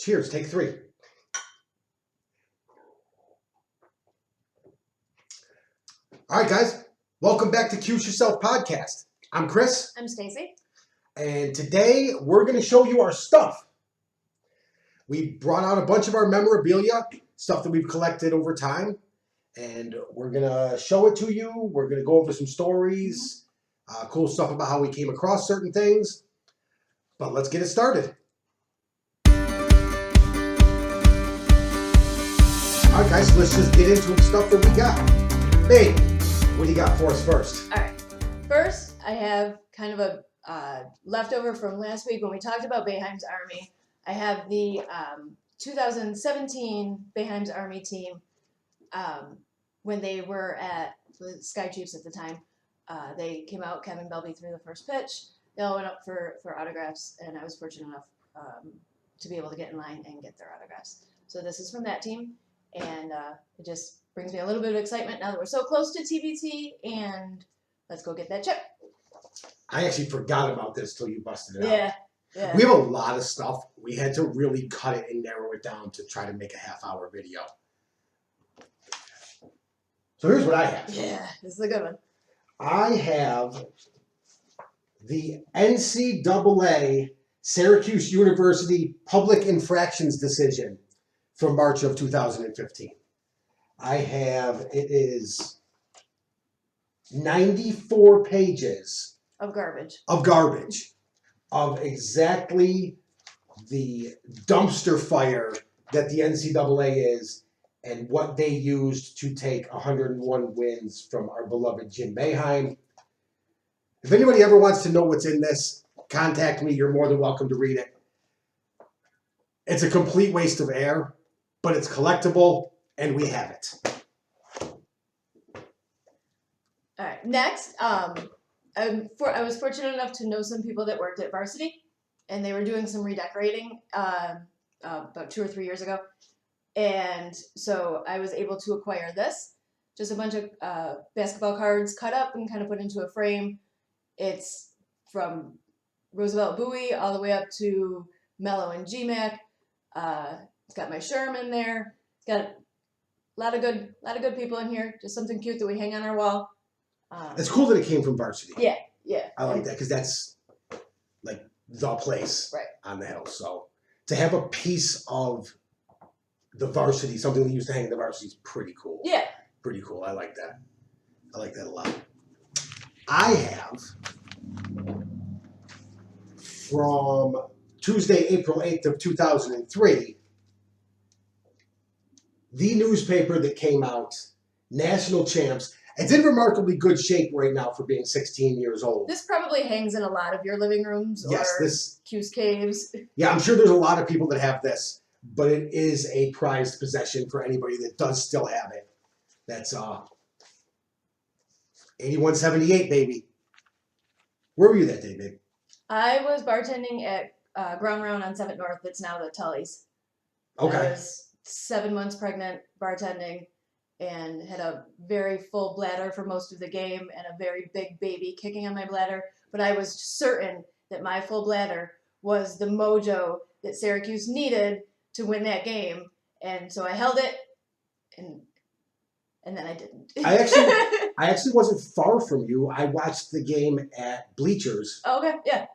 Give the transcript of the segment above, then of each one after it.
Cheers. Take 3. All right, guys. Welcome back to Cuse Yourself Podcast. I'm Chris. I'm Stacy. And today we're going to show you our stuff. We brought out a bunch of our memorabilia, stuff that we've collected over time. And we're going to show it to you. We're going to go over some stories, cool stuff about how we came across certain things. But let's get it started. All right, guys, so let's just get into the stuff that we got. Babe, what do you got for us first? All right. First, I have kind of a leftover from last week when we talked about Boeheim's Army. I have the 2017 Boeheim's Army team when they were at the Sky Chiefs at the time. They came out, Kevin Belby threw the first pitch. They all went up for autographs, and I was fortunate enough to be able to get in line and get their autographs. So this is from that team, and it just brings me a little bit of excitement now that we're so close to TBT, and let's go get that chip. I actually forgot about this till you busted it out. Yeah. We have a lot of stuff. We had to really cut it and narrow it down to try to make a half-hour video. So here's what I have. Yeah, this is a good one. I have the NCAA Syracuse University Public Infractions Decision from March of 2015. it is 94 pages of garbage of exactly the dumpster fire that the NCAA is and what they used to take 101 wins from our beloved Jim Boeheim. If anybody ever wants to know what's in this, contact me. You're more than welcome to read it. It's a complete waste of air, but it's collectible, and we have it. All right. Next, I was fortunate enough to know some people that worked at Varsity, and they were doing some redecorating about 2 or 3 years ago. And so I was able to acquire this, just a bunch of basketball cards cut up and kind of put into a frame. It's from Roosevelt Bowie all the way up to Mello and GMAC. It's got my Sherman there. It's got a lot of good people in here. Just something cute that we hang on our wall. It's cool that it came from Varsity. Yeah. I like that because that's like the place on the hill. So to have a piece of the Varsity, something that used to hang in the Varsity, is pretty cool. Yeah. Pretty cool. I like that. I like that a lot. I have from Tuesday, April 8th of 2003, the newspaper that came out, National Champs. It's in remarkably good shape right now for being 16 years old. This probably hangs in a lot of your living rooms or Cuse caves. Yeah, I'm sure there's a lot of people that have this, but it is a prized possession for anybody that does still have it. That's 8178, baby. Where were you that day, babe? I was bartending at Ground Round on 7th North. It's now the Tully's. Okay. I was 7 months pregnant, bartending, and had a very full bladder for most of the game and a very big baby kicking on my bladder. But I was certain that my full bladder was the mojo that Syracuse needed to win that game. And so I held it, and then I didn't. I actually wasn't far from you. I watched the game at Bleachers. Oh, okay, yeah.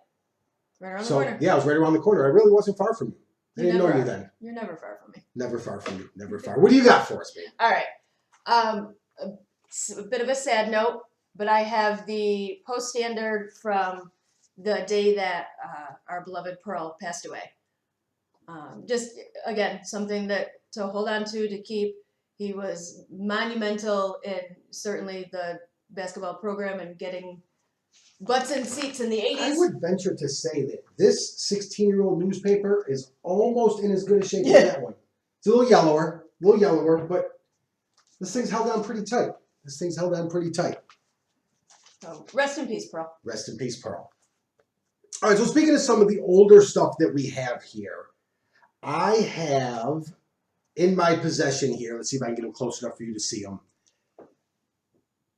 Right around the corner. Yeah, I was right around the corner. I really wasn't far from you. I didn't know you then. You're never far from me. Never far from you. Never far. What do you got for us, babe? All right. A bit of a sad note, but I have the post standard from the day that our beloved Pearl passed away. Just, again, something that to hold on to keep. He was monumental in certainly the basketball program and getting butts in seats in the 80s. I would venture to say that this 16-year-old newspaper is almost in as good a shape as that one. It's a little yellower, but this thing's held on pretty tight. So rest in peace, Pearl. Rest in peace, Pearl. All right, so speaking of some of the older stuff that we have here, I have in my possession here, let's see if I can get them close enough for you to see them.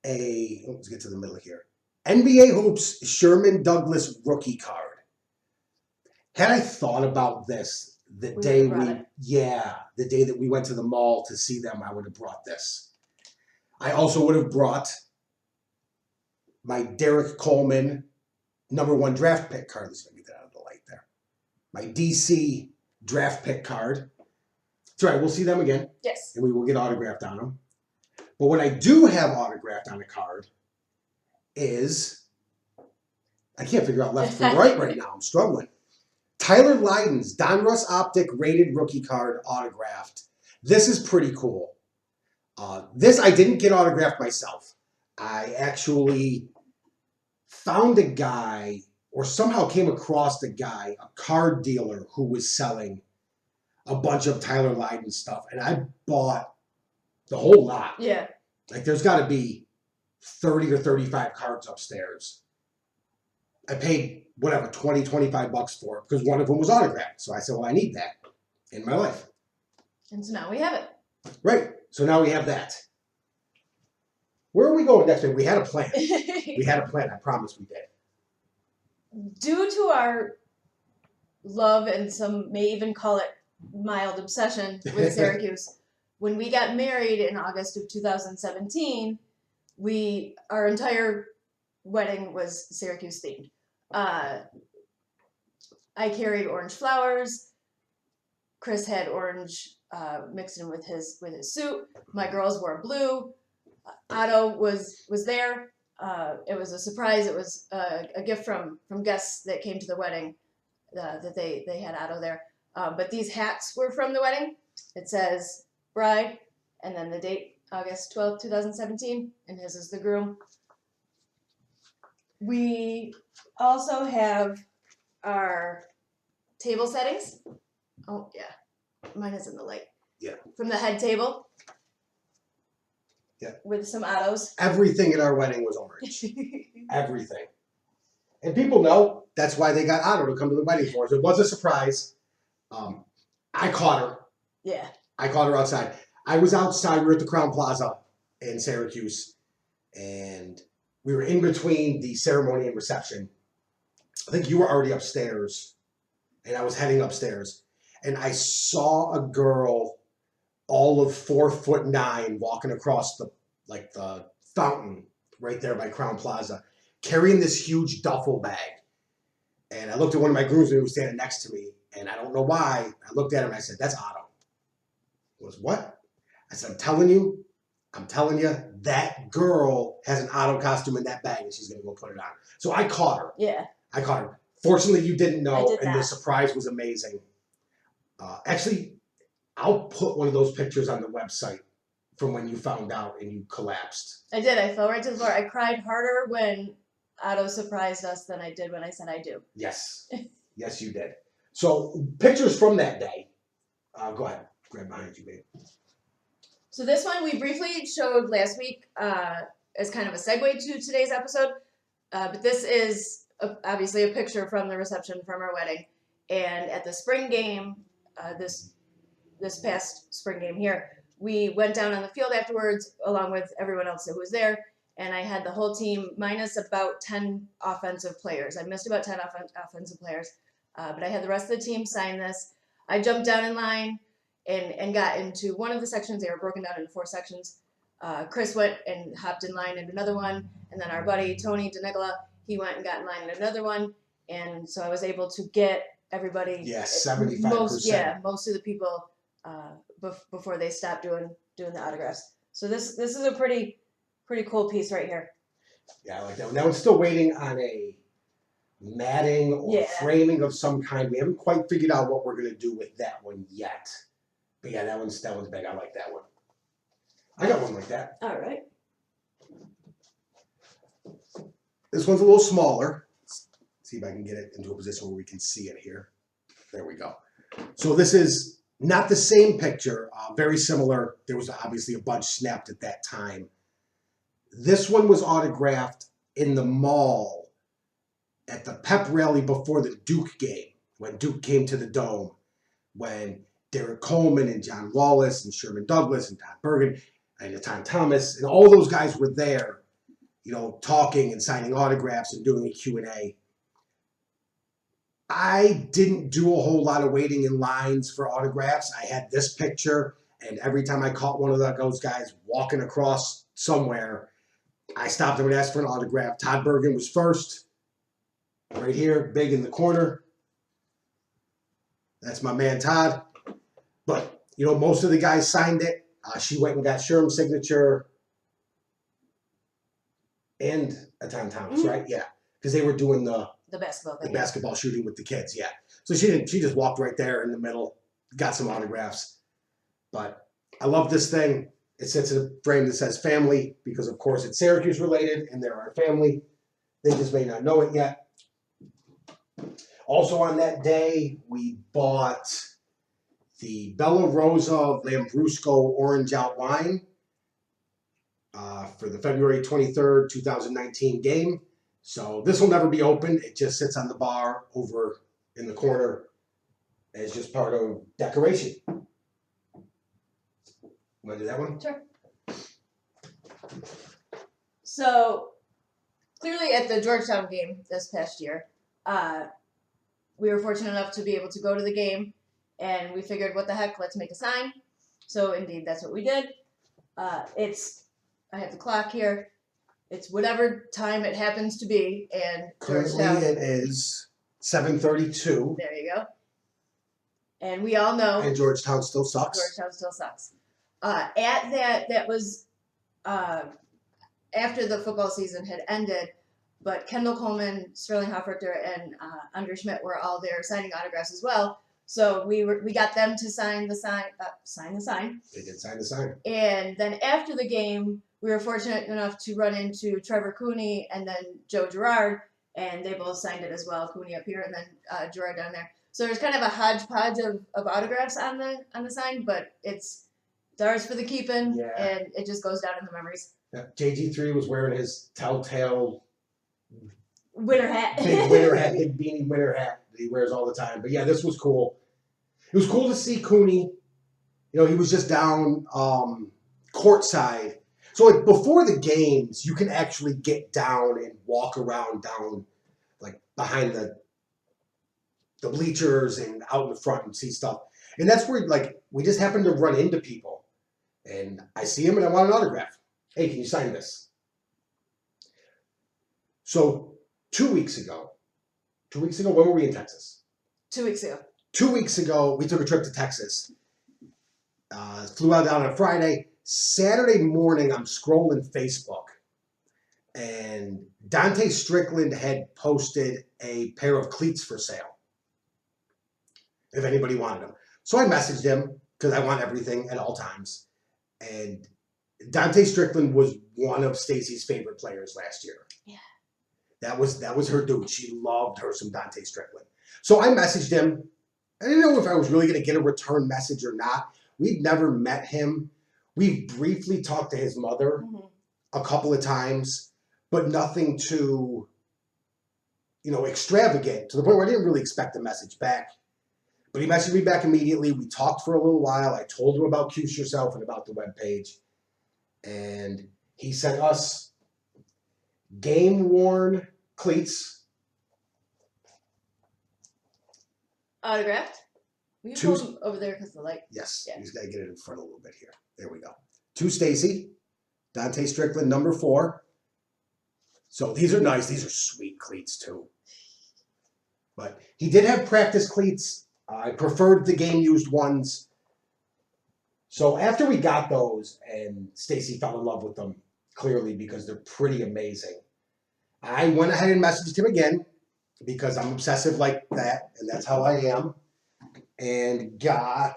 Let's get to the middle here. NBA Hoops Sherman Douglas rookie card. Had I thought about this the We day would've brought the day that we went to the mall to see them, I would have brought this. I also would have brought my Derek Coleman #1 draft pick card. Let's get that out of the light there. My DC draft pick card. That's right, we'll see them again. Yes. And we will get autographed on them. But what I do have autographed on a card is, I can't figure out left from right now. I'm struggling. Tyler Lydon's Donruss Optic rated rookie card autographed. This is pretty cool. This I didn't get autographed myself. I actually found a guy, or somehow came across a guy, a card dealer who was selling a bunch of Tyler Lydon stuff, and I bought the whole lot. Yeah. Like there's got to be 30 or 35 cards upstairs. I paid whatever, 20, 25 bucks for it because one of them was autographed. So I said, well, I need that in my life. And so now we have it. Right. So now we have that. Where are we going next week? We had a plan. We had a plan. I promise we did. Due to our love, and some may even call it mild obsession with Syracuse, when we got married in August of 2017, our entire wedding was Syracuse themed. I carried orange flowers. Chris had orange mixed in with his suit. My girls wore blue. Otto was there. It was a surprise. It was a gift from guests that came to the wedding that they had Otto there. But these hats were from the wedding. It says bride, and then the date, August 12th, 2017, and his is the groom. We also have our table settings. Oh, yeah. Mine is in the light. Yeah. From the head table. Yeah. With some Ottos. Everything at our wedding was orange. Everything. And people know that's why they got Otto to come to the wedding for us. It was a surprise. I caught her. Yeah. I caught her outside. I was outside. We were at the Crown Plaza in Syracuse, and we were in between the ceremony and reception. I think you were already upstairs, and I was heading upstairs, and I saw a girl all of 4'9" walking across the fountain right there by Crown Plaza, carrying this huge duffel bag. And I looked at one of my groomsmen who was standing next to me, and I don't know why. I looked at him and I said, "That's Otto." He goes, "What?" I said, I'm telling you, that girl has an Otto costume in that bag, and she's going to go put it on. So I caught her. Yeah. I caught her. Fortunately, you didn't know, I did and not. the surprise was amazing. Actually, I'll put one of those pictures on the website from when you found out and you collapsed. I did. I fell right to the floor. I cried harder when Otto surprised us than I did when I said I do. Yes. Yes, you did. So pictures from that day. Go ahead. Grab behind you, babe. So this one we briefly showed last week as kind of a segue to today's episode. But this is obviously a picture from the reception from our wedding. And at the spring game, this past spring game here, we went down on the field afterwards along with everyone else that was there. And I had the whole team minus about 10 offensive players. I missed about 10 offensive players. But I had the rest of the team sign this. I jumped down in line and got into one of the sections. They were broken down into 4 sections. Chris went and hopped in line in another one. And then our buddy, Tony DeNicola, he went and got in line in another one. And so I was able to get everybody. Yeah, 75%. Most of the people before they stopped doing the autographs. So this is a pretty cool piece right here. Yeah, I like that one. Now it's still waiting on a matting or framing of some kind. We haven't quite figured out what we're going to do with that one yet. But yeah, that one's big. I like that one. I got one like that. All right. This one's a little smaller. Let's see if I can get it into a position where we can see it here. There we go. So this is not the same picture. Very similar. There was obviously a bunch snapped at that time. This one was autographed in the mall at the pep rally before the Duke game, when Duke came to the Dome, when Derek Coleman and John Wallace and Sherman Douglas and Todd Bergen and Tom Thomas and all those guys were there, talking and signing autographs and doing a Q&A. I didn't do a whole lot of waiting in lines for autographs. I had this picture, and every time I caught one of those guys walking across somewhere, I stopped him and asked for an autograph. Todd Bergen was first, right here, big in the corner. That's my man Todd. But, you know, most of the guys signed it. She went and got Sherm's signature and a Tom Thomas, right? Yeah, because they were doing the basketball shooting with the kids. Yeah, so she didn't. She just walked right there in the middle, got some autographs. But I love this thing. It sits in a frame that says family because, of course, it's Syracuse related and they're our family. They just may not know it yet. Also on that day, we bought the Bella Rosa Lambrusco Orange Out Wine for the February 23rd, 2019 game. So this will never be opened. It just sits on the bar over in the corner as just part of decoration. Want to do that one? Sure. So, clearly at the Georgetown game this past year, we were fortunate enough to be able to go to the game, and we figured, what the heck, let's make a sign. So, indeed, that's what we did. I have the clock here. It's whatever time it happens to be, and Currently it is 7:32. There you go. And we all know. And Georgetown still sucks. Georgetown still sucks. That was after the football season had ended, but Kendall Coleman, Sterling Hoffrichter, and Andre Schmidt were all there signing autographs as well. So we got them to sign the sign. They did sign the sign. And then after the game, we were fortunate enough to run into Trevor Cooney and then Joe Girard, and they both signed it as well. Cooney up here and then Girard down there. So there's kind of a hodgepodge of autographs on the sign, but it's ours for the keeping, and it just goes down in the memories. Yeah. JG3 was wearing his telltale winter hat, big beanie winter hat that he wears all the time. But yeah, this was cool. It was cool to see Cooney. You know, he was just down courtside. So like before the games, you can actually get down and walk around down like behind the bleachers and out in the front and see stuff. And that's where like we just happened to run into people. And I see him and I want an autograph. Hey, can you sign this? So 2 weeks ago, when were we in Texas? 2 weeks ago. 2 weeks ago, we took a trip to Texas. Flew out down on Friday. Saturday morning, I'm scrolling Facebook, and Dante Strickland had posted a pair of cleats for sale, if anybody wanted them. So I messaged him, because I want everything at all times. And Dante Strickland was one of Stacy's favorite players last year. Yeah. That was her dude. She loved her some Dante Strickland. So I messaged him. I didn't know if I was really going to get a return message or not. We'd never met him. We briefly talked to his mother a couple of times, but nothing too, extravagant, to the point where I didn't really expect a message back. But he messaged me back immediately. We talked for a little while. I told him about Cuse Yourself and about the webpage. And he sent us game-worn cleats. Autographed. You can hold them over there because the light. Yes. Yeah. You just got to get it in front a little bit here. There we go. To Stacy. Dante Strickland, number 4. So these are nice. These are sweet cleats, too. But he did have practice cleats. I preferred the game-used ones. So after we got those, and Stacy fell in love with them, clearly, because they're pretty amazing, I went ahead and messaged him again, because I'm obsessive like that, and that's how I am, and got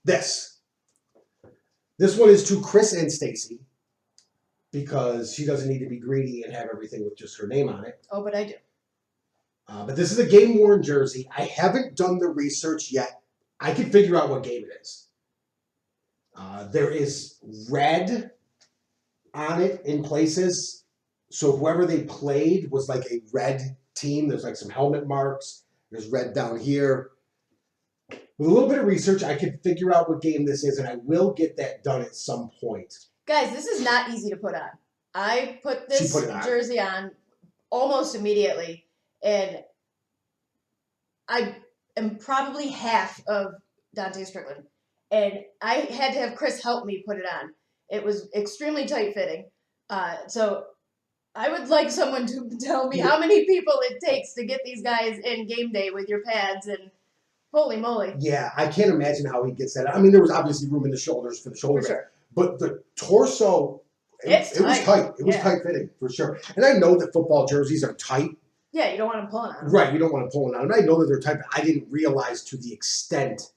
this. This one is to Chris and Stacy, because she doesn't need to be greedy and have everything with just her name on it. Oh, but I do. But this is a game-worn jersey. I haven't done the research yet. I can figure out what game it is. There is red on it in places. So whoever they played was like a red team. There's like some helmet marks. There's red down here. With a little bit of research, I can figure out what game this is, and I will get that done at some point. Guys, this is not easy to put on. I put this jersey on almost immediately, and I am probably half of Dante Strickland, and I had to have Chris help me put it on. It was extremely tight fitting, so I would like someone to tell me how many people it takes to get these guys in game day with your pads, and holy moly. Yeah, I can't imagine how he gets that. I mean, there was obviously room in the shoulders for the shoulder, For sure. but the torso, it was tight. It was tight fitting for sure. And I know that football jerseys are tight. Yeah, you don't want them pulling on them. Right, you don't want to pull them on them. I know that they're tight, but I didn't realize to the extent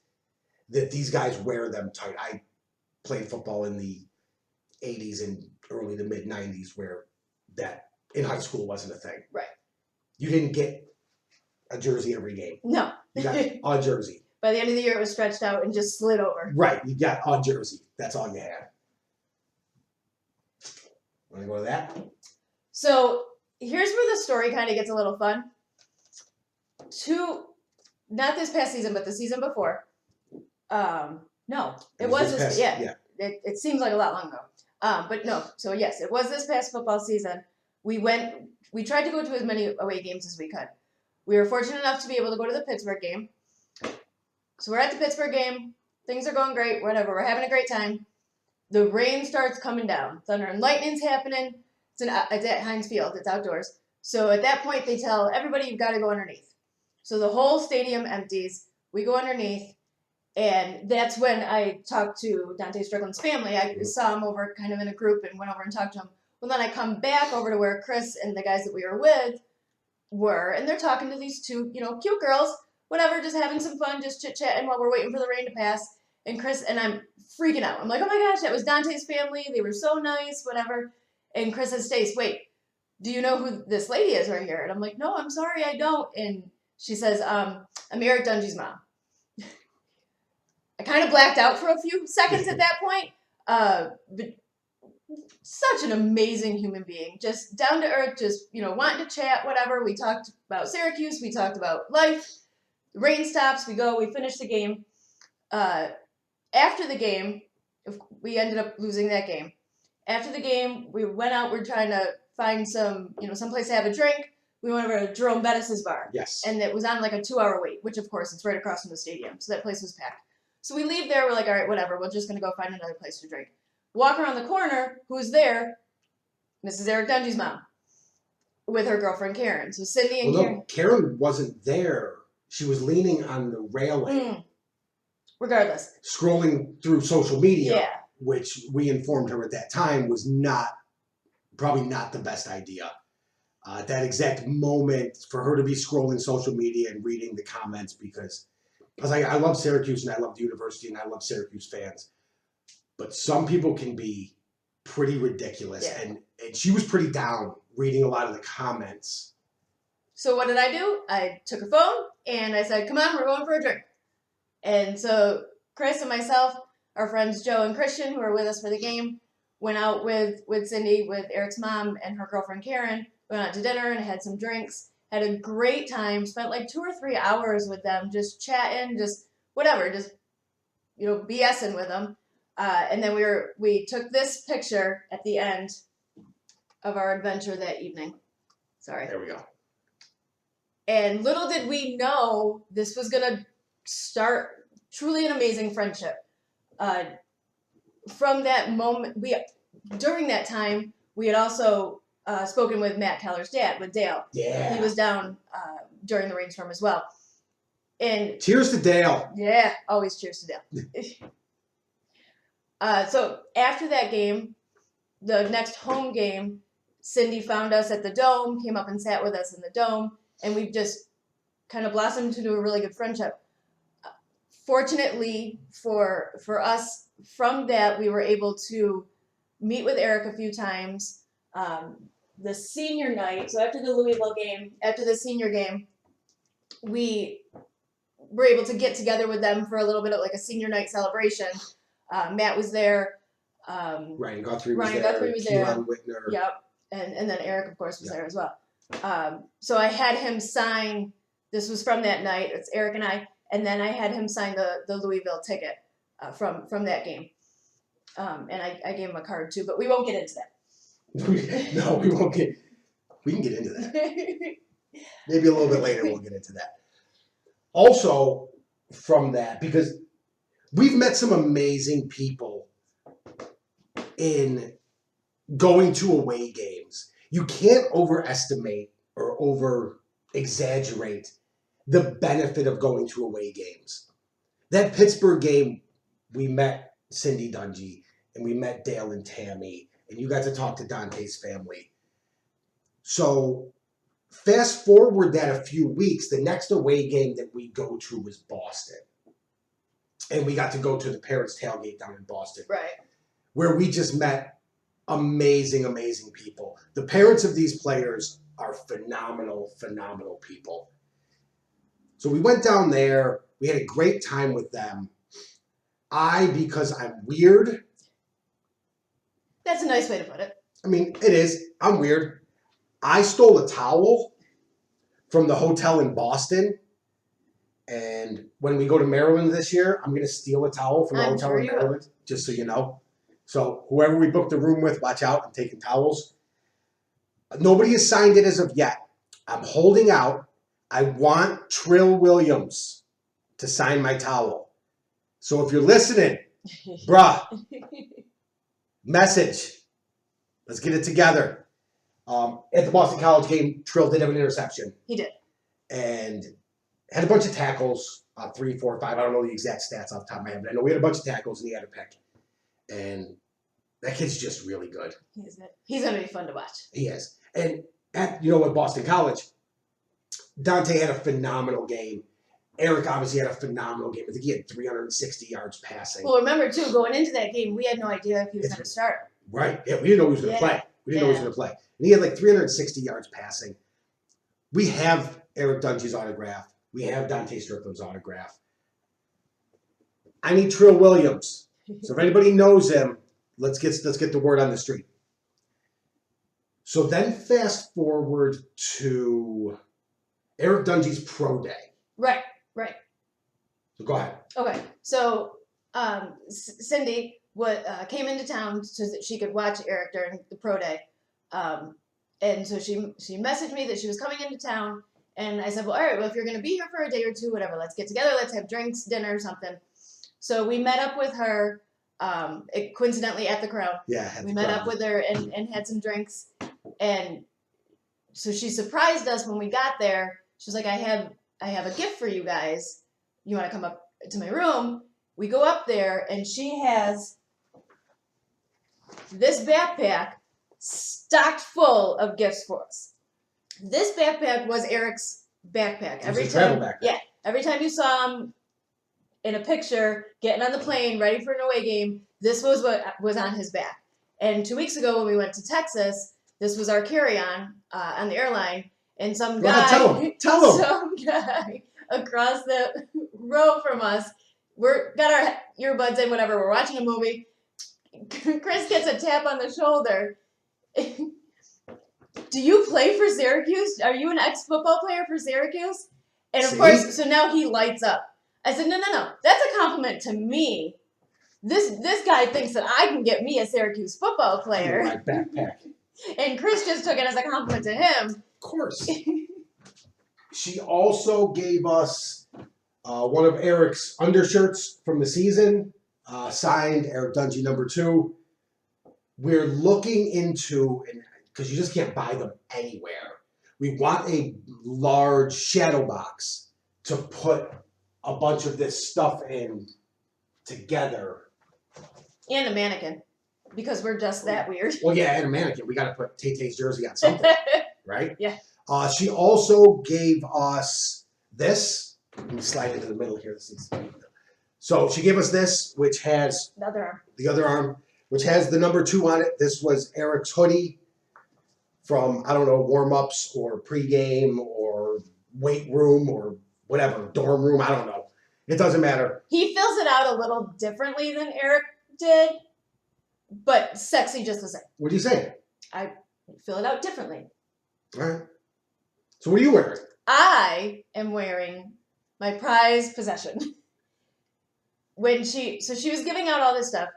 that these guys wear them tight. I played football in the 80s and early to mid 90s where that in high school wasn't a thing. Right. You didn't get a jersey every game. No. You got a jersey. By the end of the year, it was stretched out and just slid over. Right, you got a jersey. That's all you had. Want to go to that? So here's where the story kind of gets a little fun. Not this past season, but the season before. No, it was this. Yeah. It seems like a lot long ago. But no. So yes, it was this past football season. We tried to go to as many away games as we could. We were fortunate enough to be able to go to the Pittsburgh game. So we're at the Pittsburgh game. Things are going great. Whatever. We're having a great time. The rain starts coming down. Thunder and lightning's happening. It's at Heinz Field. It's outdoors. So at that point, they tell everybody you've got to go underneath. So the whole stadium empties. We go underneath. And that's when I talked to Dante Strickland's family. I saw him over kind of in a group and went over and talked to him. Well, then I come back over to where Chris and the guys that we were with were, and they're talking to these two, cute girls, whatever, just having some fun, just chit-chatting while we're waiting for the rain to pass. And Chris, and I'm freaking out. I'm like, oh my gosh, that was Dante's family. They were so nice, whatever. And Chris says, Stace, wait, do you know who this lady is right here? And I'm like, no, I'm sorry, I don't. And she says, I'm Eric Dungy's mom. I kind of blacked out for a few seconds at that point. But such an amazing human being, just down to earth, just, wanting to chat, whatever. We talked about Syracuse. We talked about life. The rain stops. We finish the game. After the game, we ended up losing that game. After the game, we went out. We're trying to find some place to have a drink. We went over to Jerome Bettis's bar. Yes. And it was on like a 2-hour wait, which of course it's right across from the stadium. So that place was packed. So we leave there. We're like, all right, whatever. We're just going to go find another place to drink. Walk around the corner. Who's there? Mrs. Eric Dungy's mom with her girlfriend Karen. So Cindy and Karen. No, Karen wasn't there. She was leaning on the railing. Regardless. Scrolling through social media. Yeah. Which we informed her at that time was probably not the best idea. At that exact moment, for her to be scrolling social media and reading the comments, because I was like, I love Syracuse and I love the university and I love Syracuse fans. But some people can be pretty ridiculous. Yeah. And she was pretty down reading a lot of the comments. So what did I do? I took her phone and I said, come on, we're going for a drink. And so Chris and myself, our friends Joe and Christian, who were with us for the game, went out with Cindy, with Eric's mom and her girlfriend Karen. We went out to dinner and had some drinks. Had a great time. Spent like 2 or 3 hours with them, just chatting, just whatever, just BSing with them. And then we took this picture at the end of our adventure that evening. Sorry. There we go. And little did we know this was gonna start truly an amazing friendship. From that moment, during that time, we had also spoken with Matt Keller's dad, with Dale. Yeah. He was down during the rainstorm as well. And cheers to Dale. Yeah, always cheers to Dale. So after that game, the next home game, Cindy found us at the Dome, came up and sat with us in the Dome, and we've just kind of blossomed into a really good friendship. Fortunately for us, from that, we were able to meet with Eric a few times. The senior night, so after the Louisville game, after the senior game, we were able to get together with them for a little bit of like a senior night celebration. Matt was there. Ryan Guthrie was there. Keelan Whitner. Yep. And then Eric, of course, was there as well. So I had him sign, this was from that night, it's Eric and I, and then I had him sign the Louisville ticket from that game. And I gave him a card too, but we won't get into that. No, we won't get. We can get into that. Maybe a little bit later we'll get into that. Also, from that, because we've met some amazing people in going to away games. You can't overestimate or over exaggerate the benefit of going to away games. That Pittsburgh game, we met Cindy Dungy and we met Dale and Tammy, and you got to talk to Dante's family. So fast forward that a few weeks, the next away game that we go to was Boston. And we got to go to the parents' tailgate down in Boston. Right. Where we just met amazing, amazing people. The parents of these players are phenomenal, phenomenal people. So we went down there. We had a great time with them. Because I'm weird. That's a nice way to put it. I mean, it is. I'm weird. I stole a towel from the hotel in Boston. And when we go to Maryland this year, I'm going to steal a towel from the I'm hotel sure in you Maryland, just so you know. So whoever we booked the room with, watch out. I'm taking towels. Nobody has signed it as of yet. I'm holding out. I want Trill Williams to sign my towel. So if you're listening, bruh, message. Let's get it together. At the Boston College game, Trill did have an interception. He did. And had a bunch of tackles, 3, 4, 5. I don't know the exact stats off the top of my head, but I know we had a bunch of tackles and he had a pick. And that kid's just really good. He's going to be fun to watch. He is. And at Boston College, Dante had a phenomenal game. Eric obviously had a phenomenal game. I think he had 360 yards passing. Well, remember, too, going into that game, we had no idea if he was going to start. Right. Yeah, we didn't know he was going to play. We didn't know he was going to play. And he had like 360 yards passing. We have Eric Dungy's autograph. We have Dante Strickland's autograph. I need Trill Williams. So if anybody knows him, let's get the word on the street. So then fast forward to Eric Dungy's pro day. Right. So go ahead. Okay. So Cindy came into town so that she could watch Eric during the pro day. And so she messaged me that she was coming into town. And I said, well, all right, well, if you're going to be here for a day or two, whatever, let's get together. Let's have drinks, dinner, something. So we met up with her, coincidentally at the Crown. Yeah. We met up with her and had some drinks. And so she surprised us when we got there. She was like, I have a gift for you guys. You want to come up to my room? We go up there, and she has this backpack stocked full of gifts for us. This backpack was Eric's backpack. Travel backpack. Yeah. Every time you saw him in a picture, getting on the plane, ready for an away game, this was what was on his back. And 2 weeks ago when we went to Texas, this was our carry-on on the airline, and some guy, tell him. Some guy across the row from us, got our earbuds in, whatever, we're watching a movie. Chris gets a tap on the shoulder. Do you play for Syracuse? Are you an ex-football player for Syracuse? And of course, so now he lights up. I said, no. That's a compliment to me. This guy thinks that I can get me a Syracuse football player. My backpack. And Chris just took it as a compliment to him. Of course. She also gave us one of Eric's undershirts from the season, signed Eric Dungy #2. We're looking into, because you just can't buy them anywhere, we want a large shadow box to put a bunch of this stuff in together. And a mannequin, because we're just that weird. Well, yeah, and a mannequin. We got to put Tay-Tay's jersey on something, right? Yeah. She also gave us this. Let me slide into the middle here. So she gave us this, which has the other arm, which has the #2 on it. This was Eric's hoodie from, I don't know, warm-ups or pregame or weight room or whatever, dorm room. I don't know. It doesn't matter. He fills it out a little differently than Eric did, but sexy just the same. What are you saying? I fill it out differently. All right. So what are you wearing? I am wearing my prized possession. She was giving out all this stuff,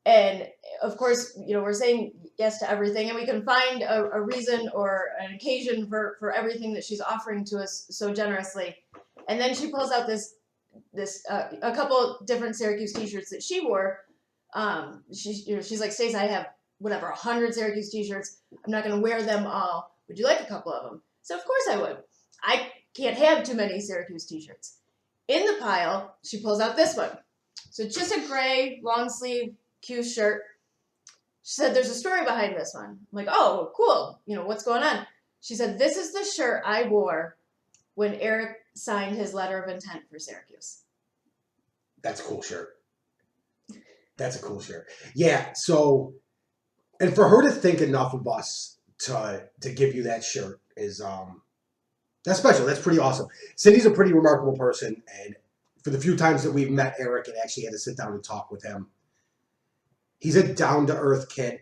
And of course, we're saying yes to everything, and we can find a reason or an occasion for everything that she's offering to us so generously. And then she pulls out this a couple different Syracuse T-shirts that she wore. She's like, Stace, I have whatever 100 Syracuse T-shirts. I'm not going to wear them all. Would you like a couple of them? So of course I would. I can't have too many Syracuse T-shirts. In the pile, she pulls out this one. So it's just a gray long sleeve Q shirt. She said, "There's a story behind this one." I'm like, "Oh, cool. What's going on?" She said, "This is the shirt I wore when Eric signed his letter of intent for Syracuse." That's a cool shirt. That's a cool shirt. Yeah. So, and for her to think enough of us to give you that shirt is that's special. That's pretty awesome. Cindy's a pretty remarkable person, and for the few times that we've met Eric and actually had to sit down and talk with him, he's a down-to-earth kid.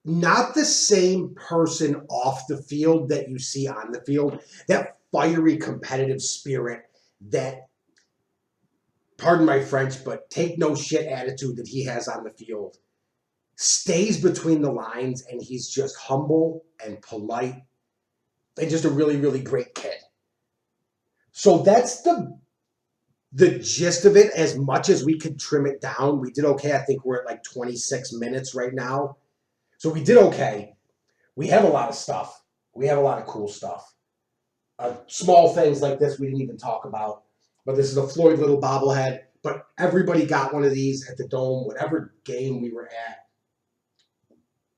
Not the same person off the field that you see on the field. That fiery competitive spirit, that, pardon my French, but take no shit attitude that he has on the field stays between the lines, and he's just humble and polite and just a really, really great kid. So that's the gist of it. As much as we could trim it down, we did okay. I think we're at like 26 minutes right now. So we did okay. We have a lot of stuff. We have a lot of cool stuff. Small things like this we didn't even talk about. But this is a Floyd Little bobblehead. But everybody got one of these at the Dome, whatever game we were at.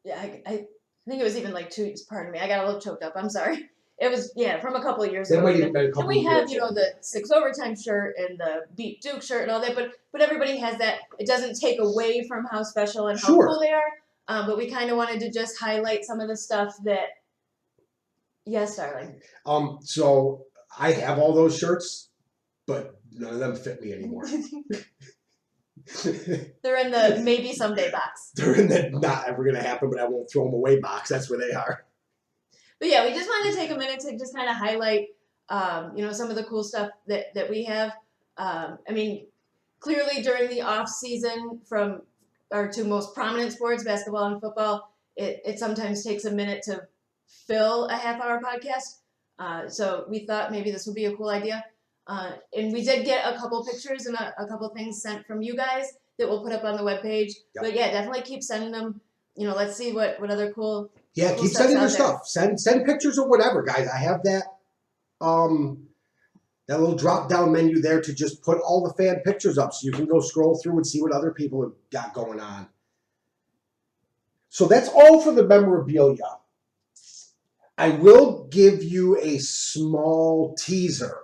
Yeah, I think it was even like 2 years. Pardon me, I got a little choked up. I'm sorry. It was from a couple of years ago. And we have the 6 overtime shirt and the Beat Duke shirt and all that, but everybody has that. It doesn't take away from how special and how cool they are. But we kind of wanted to just highlight some of the stuff that. Yes, darling. So I have all those shirts, but none of them fit me anymore. They're in the maybe someday box. They're in the not ever gonna happen, but I won't throw them away box. That's where they are. But yeah, we just wanted to take a minute to just kind of highlight, some of the cool stuff that we have. I mean, clearly during the off season, from our two most prominent sports, basketball and football, it sometimes takes a minute to fill a half-hour podcast. So we thought maybe this would be a cool idea. And we did get a couple pictures and a couple things sent from you guys that we'll put up on the webpage. Yep. But yeah, definitely keep sending them. Let's see what other cool. Yeah, keep sending your stuff. Send pictures or whatever, guys. I have that that little drop down menu there to just put all the fan pictures up, so you can go scroll through and see what other people have got going on. So that's all for the memorabilia. I will give you a small teaser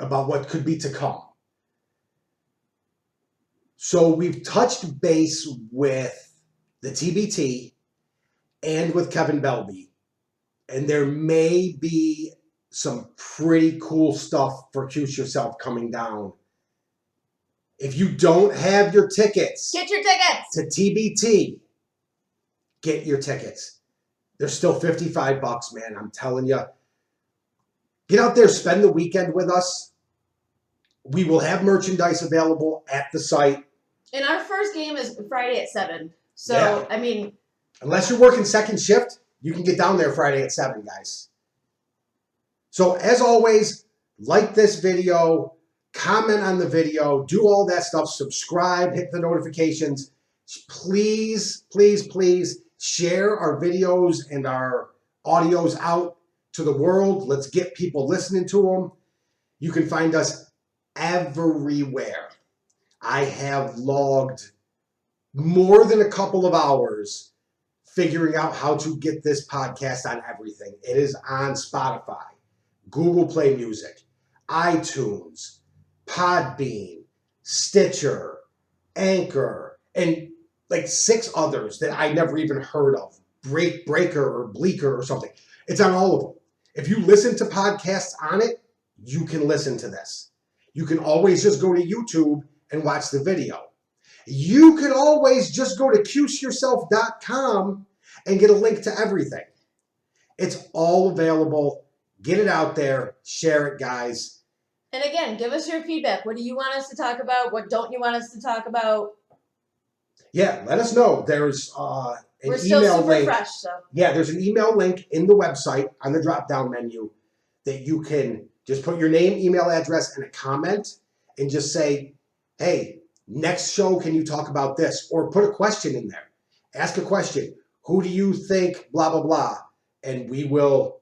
about what could be to come. So we've touched base with the TBT and with Kevin Belby, and there may be some pretty cool stuff for Cuse Yourself coming down. If you don't have your tickets, get your tickets to TBT. Get your tickets. They're still $55, man. I'm telling you. Get out there, spend the weekend with us. We will have merchandise available at the site. And our first game is Friday at 7. So, yeah. I mean, unless you're working second shift, you can get down there Friday at 7, guys. So, as always, like this video, comment on the video, do all that stuff, subscribe, hit the notifications. Please, please, please share our videos and our audios out to the world. Let's get people listening to them. You can find us everywhere. I have logged more than a couple of hours figuring out how to get this podcast on everything. It is on Spotify, Google Play Music, iTunes, Podbean, Stitcher, Anchor, and like 6 others that I never even heard of. Breaker or Bleaker or something. It's on all of them. If you listen to podcasts on it, you can listen to this. You can always just go to YouTube and watch the video. You can always just go to cuseyourself.com and get a link to everything. It's all available. Get it out there. Share it, guys. And again, give us your feedback. What do you want us to talk about? What don't you want us to talk about? Yeah, let us know. There's an We're still email super link. fresh, so. Yeah, there's an email link in the website on the drop-down menu that you can just put your name, email address, and a comment, and just say, hey, next show, can you talk about this? Or put a question in there. Ask a question. Who do you think, blah, blah, blah? And we will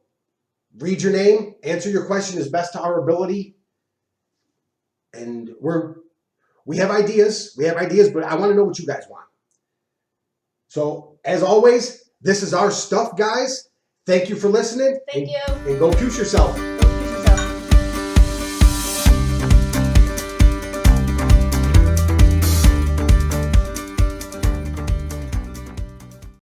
read your name, answer your question as best to our ability. And we have ideas. But I want to know what you guys want. So, as always, this is our stuff, guys. Thank you for listening. Thank you. And go Cuse yourself.